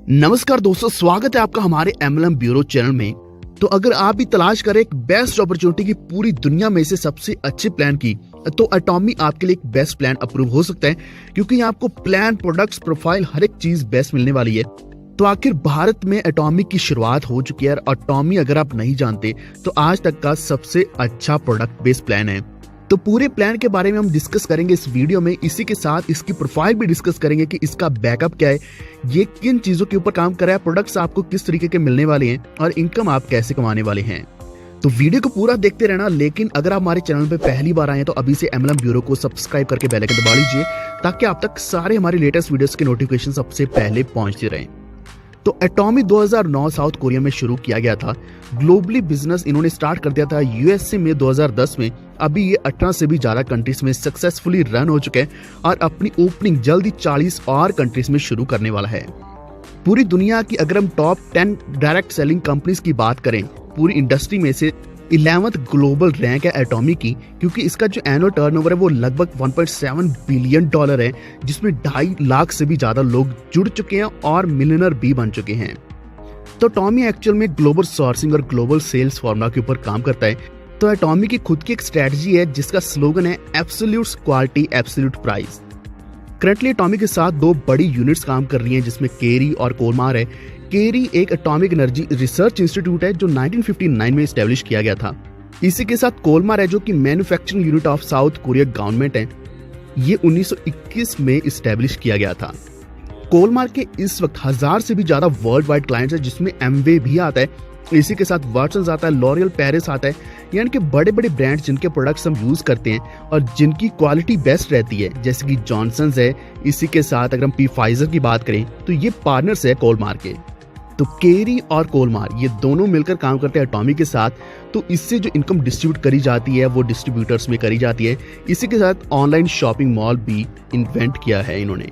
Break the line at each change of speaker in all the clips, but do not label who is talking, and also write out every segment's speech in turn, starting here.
नमस्कार दोस्तों, स्वागत है आपका हमारे एमएलएम ब्यूरो चैनल में। तो अगर आप भी तलाश करें एक बेस्ट अपॉर्चुनिटी की पूरी दुनिया में से सबसे अच्छे प्लान की, तो एटॉमी आपके लिए एक बेस्ट प्लान अप्रूव हो सकता है, क्योंकि यहाँ आपको प्लान, प्रोडक्ट्स, प्रोफाइल हर एक चीज बेस्ट मिलने वाली है। तो आखिर भारत में एटॉमी की शुरुआत हो चुकी है और एटॉमी अगर आप नहीं जानते तो आज तक का सबसे अच्छा प्रोडक्ट बेस्ड प्लान है। तो पूरे प्लान के बारे में हम डिस्कस करेंगे इस वीडियो में। इसी के साथ इसकी प्रोफाइल भी डिस्कस करेंगे कि इसका बैकअप क्या है, ये किन चीजों के ऊपर काम कर रहा है, प्रोडक्ट्स आपको किस तरीके के मिलने वाले हैं और इनकम आप कैसे कमाने वाले हैं। तो वीडियो को पूरा देखते रहना। लेकिन अगर आप हमारे चैनल पे पहली बार आए हैं तो अभी से एमएलएम ब्यूरो को सब्सक्राइब करके बेल आइकन दबा लीजिए, ताकि आप तक सारे हमारे लेटेस्ट वीडियोस के नोटिफिकेशन सबसे पहले पहुंचते रहें। तो एटॉमी 2009 साउथ कोरिया में शुरू किया गया था। ग्लोबली बिजनेस इन्होंने स्टार्ट कर दिया था यूएसए में 2010 में। अभी ये 18 से भी ज्यादा कंट्रीज में सक्सेसफुली रन हो चुके हैं और अपनी ओपनिंग जल्दी 40 और कंट्रीज में शुरू करने वाला है। पूरी दुनिया की अगर हम टॉप 10 डायरेक्ट सेलिंग कंपनीज की बात करें, पूरी इंडस्ट्री में से 11th ग्लोबल रैंक है एटॉमी की, क्योंकि इसका जो एनुअल टर्नओवर है वो लगभग 1.7 बिलियन डॉलर है, जिसमें 2.5 लाख से भी ज्यादा लोग जुड़ चुके हैं और मिलियनर भी बन चुके हैं। तो एटॉमी एक्चुअल में ग्लोबल सोर्सिंग और ग्लोबल सेल्स फॉर्मूला के ऊपर काम करता है। तो एटॉमी की खुद की एक स्ट्रेटजी है जिसका स्लोगन है absolute quality absolute price. Currently एटॉमी के साथ 2 बड़ी यूनिट्स काम कर रही हैं, जिसमें केरी और कोलमार है। केरी एक एटॉमिक एनर्जी रिसर्च इंस्टीट्यूट है जो 1959 में एस्टेब्लिश किया गया था। इसी के साथ कोलमार है जो कि manufacturing unit of south Korea government है। ये 1921 में एस्टेब्लिश किया गया था। कोलमार के इस वक्त 1000 से भी ज्यादा वर्ल्ड वाइड क्लाइंट्स है, जिसमें एमवे भी आता है। इसी के साथ वाटसन्स आता है, लॉरियल पेरिस आता है, यानी कि बड़े बड़े ब्रांड्स जिनके प्रोडक्ट्स हम यूज करते हैं और जिनकी क्वालिटी बेस्ट रहती है, जैसे कि जॉनसन्स है। इसी के साथ अगर हम फाइजर की बात करें तो ये पार्टनर्स है कोलमार के। तो केरी और कोलमार ये दोनों मिलकर काम करते हैं एटॉमी के साथ। तो इससे जो इनकम डिस्ट्रीब्यूट करी जाती है वो डिस्ट्रीब्यूटर्स में करी जाती है। इसी के साथ ऑनलाइन शॉपिंग मॉल भी इन्वेंट किया है इन्होंने।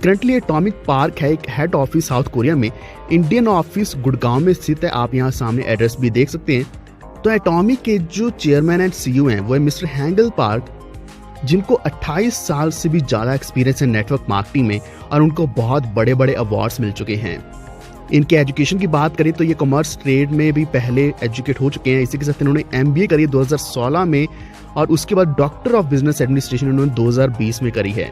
करंटली एटॉमिक पार्क है एक हेड ऑफिस साउथ कोरिया में। इंडियन ऑफिस गुड़गांव में स्थित है। आप यहाँ सामने एड्रेस भी देख सकते हैं। तो एटॉमिक के जो चेयरमैन एंड सीईओ हैं वो है मिस्टर हैंगल पार्क, जिनको 28 साल से भी ज्यादा एक्सपीरियंस है नेटवर्क मार्केटिंग में और उनको बहुत बड़े बड़े अवार्ड्स मिल चुके हैं। इनके एजुकेशन की बात करें तो ये कॉमर्स ट्रेड में भी पहले एजुकेट हो चुके हैं। इसी के साथ इन्होंने एमबीए करी 2016 में और उसके बाद डॉक्टर ऑफ बिजनेस एडमिनिस्ट्रेशन इन्होंने 2020 में करी है।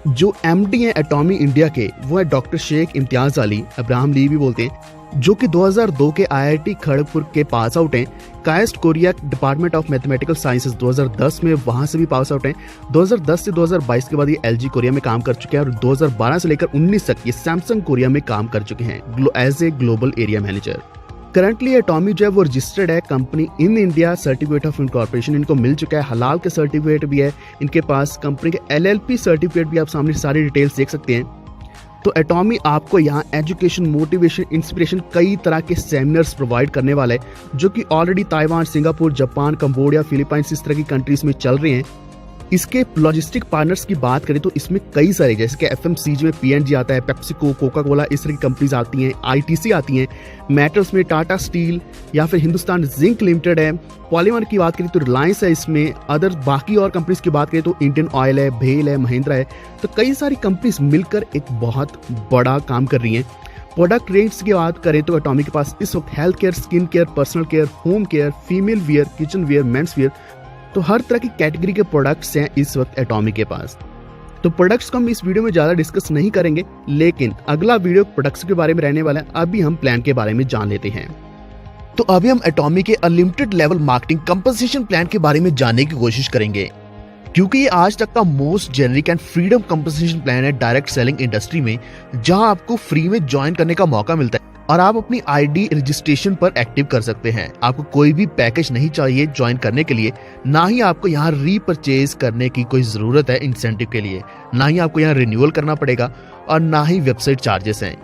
जो एमडी हैं एटॉमी इंडिया के वो है डॉक्टर शेख इम्तियाज अली, अब्राहम ली भी बोलते हैं, जो कि 2002 के आईआईटी खड़गपुर के पास आउट हैं। KAIST Korea department of mathematical sciences 2010 में वहां से भी पास आउट हैं। 2010 से 2022 के बाद ये एलजी कोरिया में काम कर चुके हैं और 2012 से लेकर 19 तक ये सैमसंग कोरिया में काम कर चुके हैं as a global area manager. Currently Atomy जो है वो रजिस्टर्ड है company in India, certificate of incorporation इनको मिल चुका है, हलाल के सर्टिफिकेट भी है इनके पास, कंपनी के एलएलपी सर्टिफिकेट भी। आप सामने सारी डिटेल्स देख सकते हैं। तो एटॉमी आपको यहाँ एजुकेशन, मोटिवेशन, इंस्पिरेशन, कई तरह के सेमिनार्स प्रोवाइड करने वाला है, जो कि already Taiwan, Singapore, Japan, Cambodia, Philippines इस तरह की कंट्रीज में चल रहे हैं। इसके लॉजिस्टिक पार्टनर्स की बात करें तो इसमें कई सारे, जैसे कि एफएमसीजी में पीएनजी आता है, पेप्सिको, कोका कोला, इस तरह की कंपनीज आती हैं, आईटीसी आती हैं, मेटल्स में टाटा स्टील या फिर हिंदुस्तान जिंक लिमिटेड है। पॉलीमर की बात करें तो रिलायंस है इसमें। अदर बाकी और कंपनीज की बात करें तो इंडियन ऑयल है, भेल है, महिंद्रा है। तो कई सारी कंपनीज मिलकर एक बहुत बड़ा काम कर रही हैं। प्रोडक्ट रेंज की बात करें तो एटॉमी के पास इस वक्त health care, skin care, personal care, home care, female wear, kitchen wear, men's wear, तो हर तरह की कैटेगरी के प्रोडक्ट्स हैं इस वक्त एटॉमी के पास। तो प्रोडक्ट्स को हम इस वीडियो में ज्यादा डिस्कस नहीं करेंगे, लेकिन अगला वीडियो प्रोडक्ट्स के बारे में रहने वाला है। अभी हम प्लान के बारे में जान लेते हैं। तो अभी हम एटॉमी के unlimited level marketing compensation plan के बारे में जानने की कोशिश करेंगे, क्योंकि ये आज तक का most generic and freedom compensation plan है डायरेक्ट सेलिंग इंडस्ट्री में, जहां आपको फ्री में ज्वाइन करने का मौका मिलता है और आप अपनी आईडी रजिस्ट्रेशन पर एक्टिव कर सकते हैं। आपको कोई भी पैकेज नहीं चाहिए ज्वाइन करने के लिए, ना ही आपको यहाँ रीपरचेज करने की कोई जरूरत है इंसेंटिव के लिए, ना ही आपको यहाँ रिन्यूअल करना पड़ेगा और ना ही वेबसाइट चार्जेस हैं।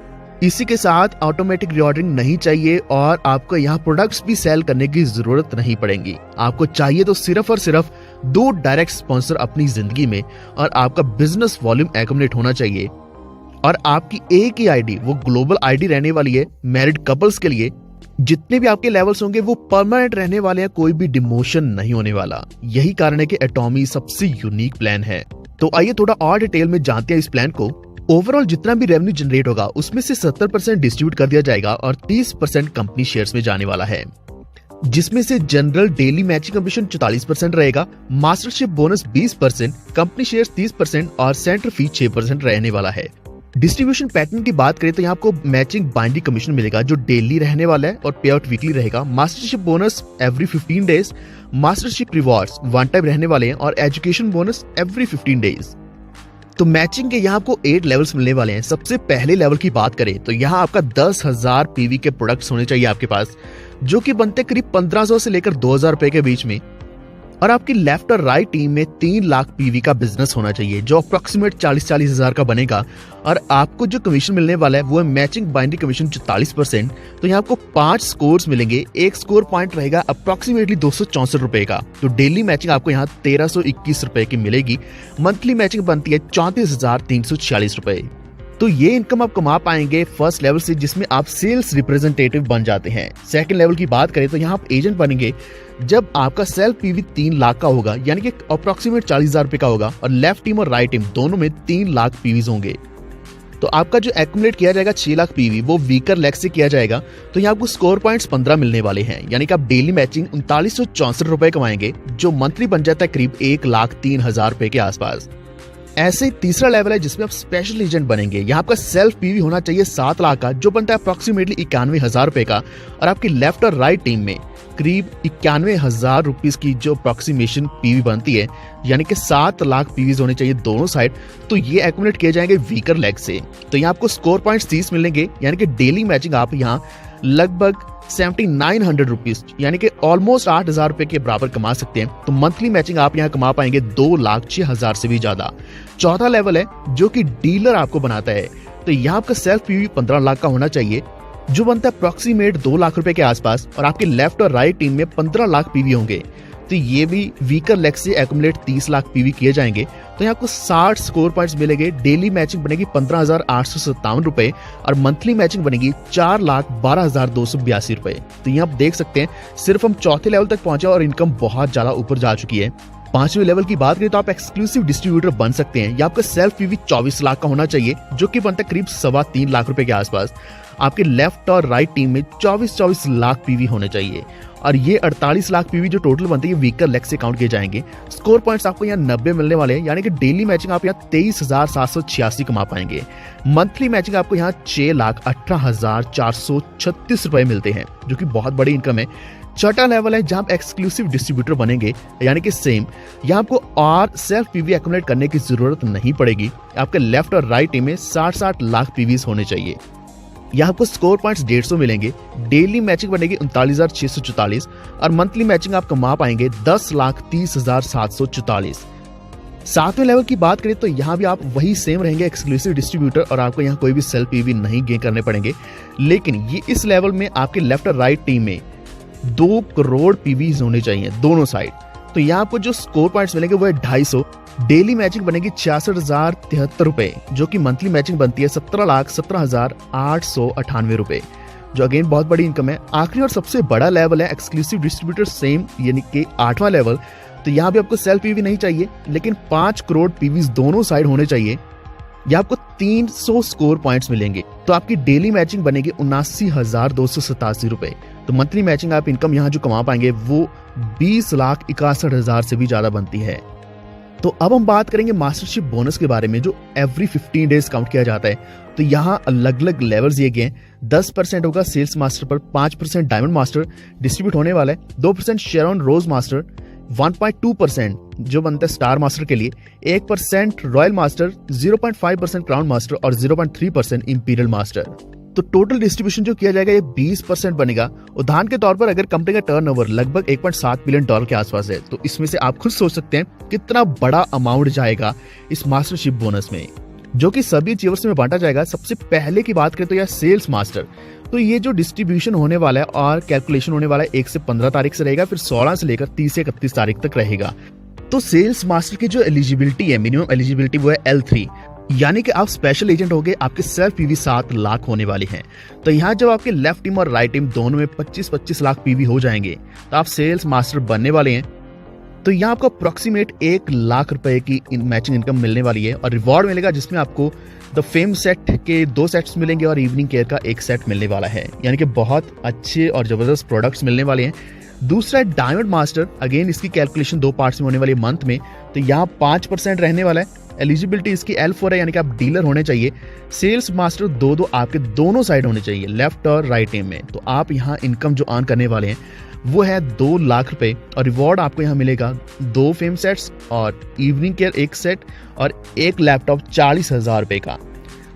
इसी के साथ ऑटोमेटिक रीऑर्डरिंग नहीं चाहिए और आपको यहाँ प्रोडक्ट्स भी सेल करने की जरूरत नहीं पड़ेगी। आपको चाहिए तो सिर्फ और सिर्फ 2 डायरेक्ट स्पॉन्सर अपनी जिंदगी में और आपका बिजनेस वॉल्यूम एक्युमुलेट होना चाहिए और आपकी एक ही आईडी वो ग्लोबल आईडी रहने वाली है मैरिड कपल्स के लिए। जितने भी आपके लेवल्स होंगे वो परमानेंट रहने वाले हैं, कोई भी डिमोशन नहीं होने वाला। यही कारण है कि एटॉमी सबसे यूनिक प्लान है। तो आइए थोड़ा और डिटेल में जानते हैं इस प्लान को। ओवरऑल जितना भी रेवेन्यू जनरेट होगा उसमें से 70% डिस्ट्रीब्यूट कर दिया जाएगा और 30% कंपनी शेयर्स में जाने वाला है, जिसमें से जनरल डेली मैचिंग कमीशन 44% रहेगा, मास्टरशिप बोनस 20%, कंपनी शेयर्स 30% और सेंटर फी 6% रहने वाला है। डिस्ट्रीब्यूशन पैटर्न की बात करें तो यहाँ आपको मैचिंग बाइंडिंग कमीशन मिलेगा जो डेली रहने वाला है और पे आउट वीकली रहेगा। Mastership bonus every 15 days, mastership rewards one time रहने वाले हैं और एजुकेशन बोनस एवरी 15 डेज। तो मैचिंग के यहाँ आपको 8 लेवल्स मिलने वाले हैं। सबसे पहले लेवल की बात करें तो यहाँ आपका 10,000 पीवी के प्रोडक्ट्स होने चाहिए आपके पास, जो कि बनते करीब 1500 से लेकर 2000 रुपए के बीच में, और आपकी लेफ्ट और राइट टीम में 3 लाख पीवी का बिजनेस होना चाहिए जो अप्रोक्सीमेट 40 हजार का बनेगा। और आपको जो कमीशन मिलने वाला है वो है मैचिंग बाइंडिंग कमीशन 44%। तो यहाँ आपको 5 स्कोर्स मिलेंगे, एक स्कोर पॉइंट रहेगा अप्रोक्सीमेटली 264 रुपए का। तो डेली मैचिंग आपको यहाँ 1321 रुपए की मिलेगी। मंथली मैचिंग बनती है 34,346 रुपए। तो ये इनकम आप कमा पाएंगे फर्स्ट लेवल से, जिसमें आप सेल्स रिप्रेजेंटेटिव बन जाते हैं। सेकंड लेवल की बात करें तो यहाँ आप एजेंट बनेंगे जब आपका सेल पीवी 3 लाख का होगा, यानी कि अप्रोक्सीमेट 40,000 रुपए का होगा और लेफ्ट टीम और राइट टीम दोनों में 3 लाख पीवीज होंगे। तो आपका जो एक्यूमुलेट किया जाएगा 6 लाख पीवी वो वीकर लेग से किया जाएगा। तो यहाँ आपको स्कोर पॉइंट्स 15 मिलने वाले हैं, यानी कि आप डेली मैचिंग 3964 रुपए कमाएंगे जो मंथली बन जाता है करीब 1,03,000 रुपए के आसपास। ऐसे तीसरा लेवल है जिसमें आप स्पेशल एजेंट बनेंगे। यहाँ आपका सेल्फ पीवी होना चाहिए 7 लाख का जो बनता है अप्रोक्सीमेटली 91,000 रुपए का, और आपकी लेफ्ट और राइट टीम में करीब 91,000 रुपीज की जो अप्रोक्सीमेशन पीवी बनती है, यानी कि 7 लाख पीवीज होने चाहिए दोनों साइड। तो ये एक्यूमुलेट किए जाएंगे वीकर लेग से। तो यहाँ आपको स्कोर पॉइंट्स 30 मिलेंगे, यानी कि डेली मैचिंग आप यहाँ लगभग 7900 रुपीज यानी कि ऑलमोस्ट 8,000 रुपए के बराबर कमा सकते हैं। तो मंथली मैचिंग आप यहाँ कमा पाएंगे 2,06,000 से भी ज्यादा। चौथा लेवल है जो कि डीलर आपको बनाता है। तो यहाँ आपका सेल्फ पीवी 15 लाख का होना चाहिए जो बनता है अप्रोक्सीमेट 2 लाख रुपए के आसपास, और आपके लेफ्ट और राइट टीम में 15 लाख पीवी होंगे। तो ये भी वीकर लेग से एक्यूमुलेट 30 लाख पीवी किए जाएंगे। तो यहाँ आपको 60 स्कोर पॉइंट्स मिलेंगे। डेली मैचिंग बनेगी 15,857 रुपए और मंथली मैचिंग बनेगी 4,12,282 रुपए। तो यहाँ आप देख सकते हैं सिर्फ हम चौथे लेवल तक पहुंचे और इनकम बहुत ज्यादा ऊपर जा चुकी है। 5वें लेवल की बात करें तो आप एक्सक्लूसिव डिस्ट्रीब्यूटर बन सकते हैं। या आपका सेल्फ पीवी 24 लाख का होना चाहिए जो कि बनता है करीब 3.25 लाख रुपए के आसपास। आपके लेफ्ट और राइट टीम में 24 लाख पीवी होने चाहिए, और ये 48 लाख पीवी जो टोटल बनती है वीकर लेग से काउंट किए जाएंगे। स्कोर पॉइंट्स आपको यहाँ 90 मिलने वाले हैं, यानी कि डेली मैचिंग आप यहाँ 23,786 कमा पाएंगे। मंथली मैचिंग आपको यहाँ 6,18,436 रुपए मिलते हैं जो कि बहुत बड़ी इनकम है। छठा लेवल है जहां आप एक्सक्लूसिव डिस्ट्रीब्यूटर बनेंगे, यानी कि सेम यहाँ आपको और सेल्फ पीवी एक्यूमुलेट करने की जरूरत नहीं पड़ेगी। आपके लेफ्ट और राइट टीम में 60 लाख पीवीज होने चाहिए। यहाँ आपको स्कोर पॉइंट्स 150 मिलेंगे। डेली मैचिंग बनेगी 39,644 और मंथली मैचिंग आप कमा पाएंगे 10,30,744। 7वें लेवल की बात करें तो यहाँ भी आप वही सेम रहेंगे एक्सक्लूसिव डिस्ट्रीब्यूटर, और आपको यहाँ कोई भी सेल्फ पीवी नहीं गेन करने पड़ेंगे। लेकिन ये इस लेवल में आपके लेफ्ट और राइट टीम में 2 करोड़ पीवीज होने चाहिए दोनों साइड। तो यहाँ आपको जो स्कोर पॉइंट्स मिलेंगे वो है 250। डेली मैचिंग बनेगी 66,073 रुपए जो कि मंथली मैचिंग बनती है 17,17,898 रुपए, जो अगेन बहुत बड़ी इनकम है। आखिरी और सबसे बड़ा लेवल है एक्सक्लूसिव डिस्ट्रीब्यूटर सेम, यानी कि 8वां लेवल। तो यहाँ भी आपको सेल्फ पीवी नहीं चाहिए, लेकिन 5 करोड़ पीवीज दोनों साइड होने चाहिए। यहाँ आपको 300 स्कोर पॉइंट्स मिलेंगे। तो आपकी डेली मैचिंग बनेगी 79,287 रुपए। तो मंथली मैचिंग आप इनकम यहाँ जो कमा पाएंगे वो 20,61,000 से भी ज्यादा बनती है। तो अब हम बात करेंगे मास्टरशिप बोनस के बारे में जो एवरी 15 डेज काउंट किया जाता है। तो यहाँ अलग अलग लेवल्स दिए गए हैं। 10% होगा सेल्स मास्टर पर, 5% डायमंड मास्टर डिस्ट्रीब्यूट होने वाला है, 2% शेरॉन रोज मास्टर, 1.2% जो बनता है स्टार मास्टर के लिए, 1% रॉयल मास्टर, 0.5% क्राउन मास्टर और 0.3% इंपीरियल मास्टर। तो टोटल डिस्ट्रीब्यूशन जो किया जाएगा ये 20% बनेगा। उदाहरण के तौर पर अगर कंपनी का टर्नओवर लगभग 1.7 बिलियन डॉलर के आसपास है तो इसमें से आप खुद सोच सकते हैं कितना बड़ा अमाउंट जाएगा इस मास्टरशिप बोनस में, जो कि सभी अचीवर्स में बांटा जाएगा। सबसे पहले की बात करें तो यह सेल्स मास्टर। तो ये जो डिस्ट्रीब्यूशन होने वाला है और कैलकुलेशन होने वाला है 1 से 15 तारीख से रहेगा, फिर 16 से लेकर 30 से 31 तारीख तक रहेगा। तो सेल्स मास्टर की जो एलिजिबिलिटी है, मिनिमम एलिजिबिलिटी, वो है L3, यानी कि आप स्पेशल एजेंट होंगे। आपके सेल्फ पीवी 7 लाख होने वाली हैं। तो यहाँ जब आपके लेफ्ट टीम और राइट टीम दोनों में 25-25 लाख पीवी हो जाएंगे तो आप सेल्स मास्टर बनने वाले हैं। तो यहाँ आपको अप्रोक्सीमेट 1 लाख रुपए की मैचिंग इनकम मिलने वाली है और रिवॉर्ड मिलेगा जिसमें आपको द फेम सेट के 2 सेट्स मिलेंगे और इवनिंग केयर का 1 सेट मिलने वाला है, यानी कि बहुत अच्छे और जबरदस्त प्रोडक्ट्स मिलने वाले हैं। दूसरा है डायमंड मास्टर। अगेन इसकी कैलकुलेशन 2 पार्ट्स में होने वाली मंथ में, तो यहाँ 5% रहने वाला है। एलिजिबिलिटी इसकी L4 है, यानी कि आप डीलर होने चाहिए। सेल्स मास्टर 2 आपके दोनों साइड होने चाहिए, लेफ्ट और राइट एम में। तो आप यहाँ इनकम जो अर्न करने वाले हैं वो है 2 लाख रुपए और रिवॉर्ड आपको यहाँ मिलेगा 2 फेम सेट्स और इवनिंग केयर 1 सेट और 1 लैपटॉप 40,000 रुपए का।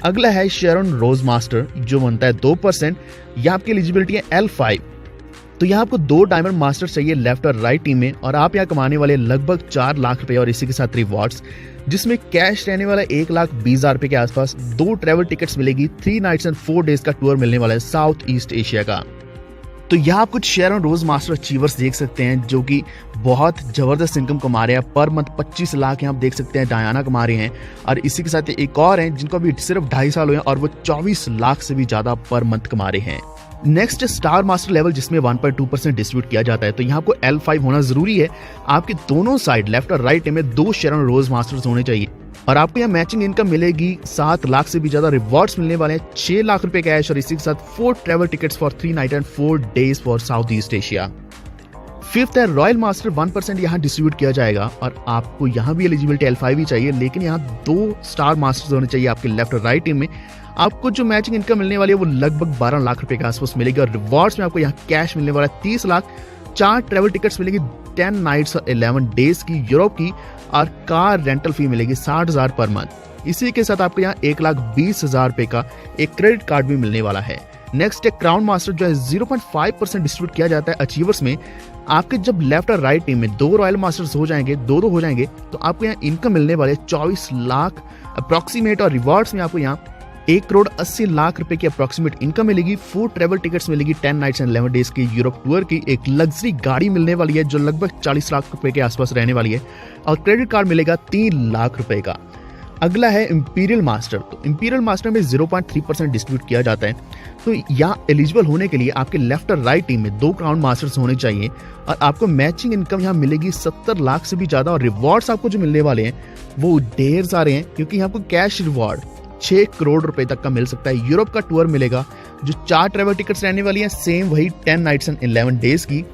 अगला है शेरन रोज मास्टर जो बनता है 2%। यहाँ आपकी एलिजिबिलिटी है L5। तो यहाँ आपको 2 डायमंड मास्टर चाहिए लेफ्ट और राइट टीम में और आप यहाँ कमाने वाले लगभग 4 लाख रुपए और इसी के साथ रिवॉर्ड्स, जिसमें कैश रहने वाला 1,20,000 रुपए के आसपास। 2 ट्रैवल टिकट्स मिलेगी, 3 नाइट्स एंड 4 डेज का टूर मिलने वाला है साउथ ईस्ट एशिया का। तो यहाँ आप कुछ शेरन रोज मास्टर अचीवर्स देख सकते हैं जो कि बहुत जबरदस्त इनकम कमा रहे हैं। पर मंथ 25 लाख यहाँ आप देख सकते हैं डायना कमा रहे हैं। और इसी के साथ एक और हैं जिनको अभी सिर्फ 2.5 साल हुए हैं और वो 24 लाख से भी ज्यादा पर मंथ कमा रहे हैं। नेक्स्ट स्टार मास्टर लेवल जिसमें 1.2% डिस्ट्रीब्यूट किया जाता है। तो यहाँ आपको L5 होना जरूरी है। आपके दोनों साइड लेफ्ट और राइट में 2 शेरन रोज मास्टर्स होने चाहिए और आपको यहाँ मैचिंग इनकम मिलेगी। 7 लाख से भी ज्यादा रिवॉर्ड्स मिलने वाले हैं, 6 लाख रुपए कैश और इसी के साथ 4 travel tickets for 3 night and 4 days for south east Asia. 5th है रॉयल मास्टर। 1% यहाँ डिस्ट्रीब्यूट किया जाएगा और आपको यहाँ भी एलिजिबिलिटी L5 ही चाहिए, लेकिन यहाँ 2 स्टार मास्टर्स होने चाहिए आपके लेफ्ट और राइट टीम में। आपको जो मैचिंग इनकम मिलने वाली है वो लगभग 12 लाख रुपए के आसपास मिलेगी और रिवॉर्ड्स में आपको यहाँ कैश मिलने वाला है 30 लाख। 4 ट्रैवल टिकट्स मिलेगी 10 नाइट्स और 11 डेज की यूरोप की और कार रेंटल फी मिलेगी 60,000 पर मंथ। इसी के साथ आपको यहाँ 1,20,000 रुपए का एक क्रेडिट कार्ड भी मिलने वाला है। नेक्स्ट है क्राउन मास्टर जो है 0.5% डिस्ट्रीब्यूट किया जाता है अचीवर्स में। आपके जब लेफ्ट और राइट टीम में 2 रॉयल मास्टर्स हो जाएंगे, 2 हो जाएंगे, तो आपको यहाँ इनकम मिलने वाले 24 लाख अप्रोक्सीमेट और रिवॉर्ड्स में आपको यहाँ 1,80,00,000 रुपए की अप्रोक्सीमेट इनकम मिलेगी। 4 ट्रैवल टिकट्स मिलेगी 10 नाइट्स एंड 11 डेज की यूरोप टूर की। एक लग्जरी गाड़ी मिलने वाली है जो लगभग 40 लाख रुपए के आसपास रहने वाली है और क्रेडिट कार्ड मिलेगा 3 लाख रुपए का। अगला है इंपीरियल मास्टर। तो इंपीरियल मास्टर में 0.3% डिस्ट्रीब्यूट किया जाता है। तो यहाँ एलिजिबल होने के लिए आपके लेफ्ट और राइट टीम में 2 क्राउन मास्टर्स होने चाहिए और आपको मैचिंग इनकम यहाँ मिलेगी 70 लाख से भी ज्यादा और रिवॉर्ड्स आपको जो मिलने वाले हैं वो ढेर सारे हैं, क्योंकि यहाँ आपको कैश रिवॉर्ड 6 करोड़ रुपए तक का मिल सकता है। यूरोप का टूर मिलेगा जो 4 ट्रैवल टिकट्स रहने वाली हैं, सेम वही 10 नाइट्स एंड 11 डेज की।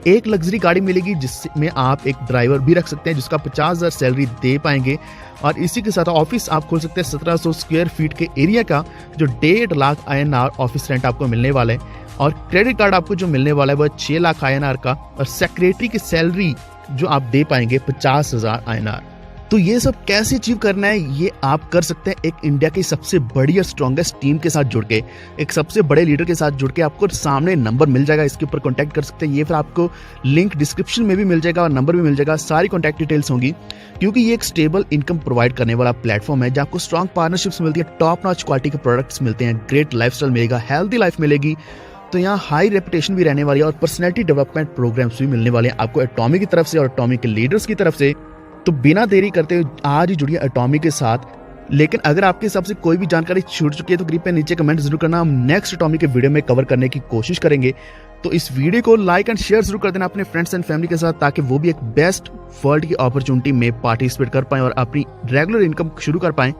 एक लग्जरी गाड़ी मिलेगी जिसमें आप एक ड्राइवर भी रख सकते हैं जिसका 50,000 सैलरी दे पाएंगे और इसी के साथ ऑफिस आप खोल सकते हैं 1700 स्क्वायर फीट के एरिया का जो 1.5 लाख INR ऑफिस रेंट आपको मिलने वाला है और क्रेडिट कार्ड आपको जो मिलने वाला है वह 6 लाख INR का और सेक्रेटरी की सैलरी जो आप दे पाएंगे 50,000 INR। तो ये सब कैसे अचीव करना है ये आप कर सकते हैं एक इंडिया की सबसे बड़ी और स्ट्रॉन्गेस्ट टीम के साथ जुड़ के, एक सबसे बड़े लीडर के साथ जुड़ के। आपको सामने नंबर मिल जाएगा, इसके ऊपर कांटेक्ट कर सकते हैं। ये फिर आपको लिंक डिस्क्रिप्शन में भी मिल जाएगा और नंबर भी मिल जाएगा, सारी कांटेक्ट डिटेल्स होंगी, क्योंकि ये एक स्टेबल इनकम प्रोवाइड करने वाला प्लेटफॉर्म है जहाँ आपको स्ट्रॉन्ग पार्टनरशिप्स मिलती है, टॉप नॉच क्वालिटी के प्रोडक्ट्स मिलते हैं, ग्रेट लाइफस्टाइल मिलेगा, हेल्दी लाइफ मिलेगी। तो यहाँ हाई रेपुटेशन भी रहने वाली है और पर्सनैलिटी डेवलपमेंट प्रोग्राम्स भी मिलने वाले हैं आपको एटॉमी की तरफ से और एटॉमी के लीडर्स की तरफ से। तो बिना देरी करते हुए आज ही जुड़िए एटॉमी के साथ। लेकिन अगर आपके हिसाब से कोई भी जानकारी छूट चुकी है तो कृपया नीचे कमेंट जरूर करना, हम नेक्स्ट एटॉमी के वीडियो में कवर करने की कोशिश करेंगे। तो इस वीडियो को लाइक एंड शेयर जरूर कर देना अपने फ्रेंड्स एंड फैमिली के साथ, ताकि वो भी एक बेस्ट वर्ल्ड की अपॉर्चुनिटी में पार्टिसिपेट कर पाएं और अपनी रेगुलर इनकम शुरू कर पाएं।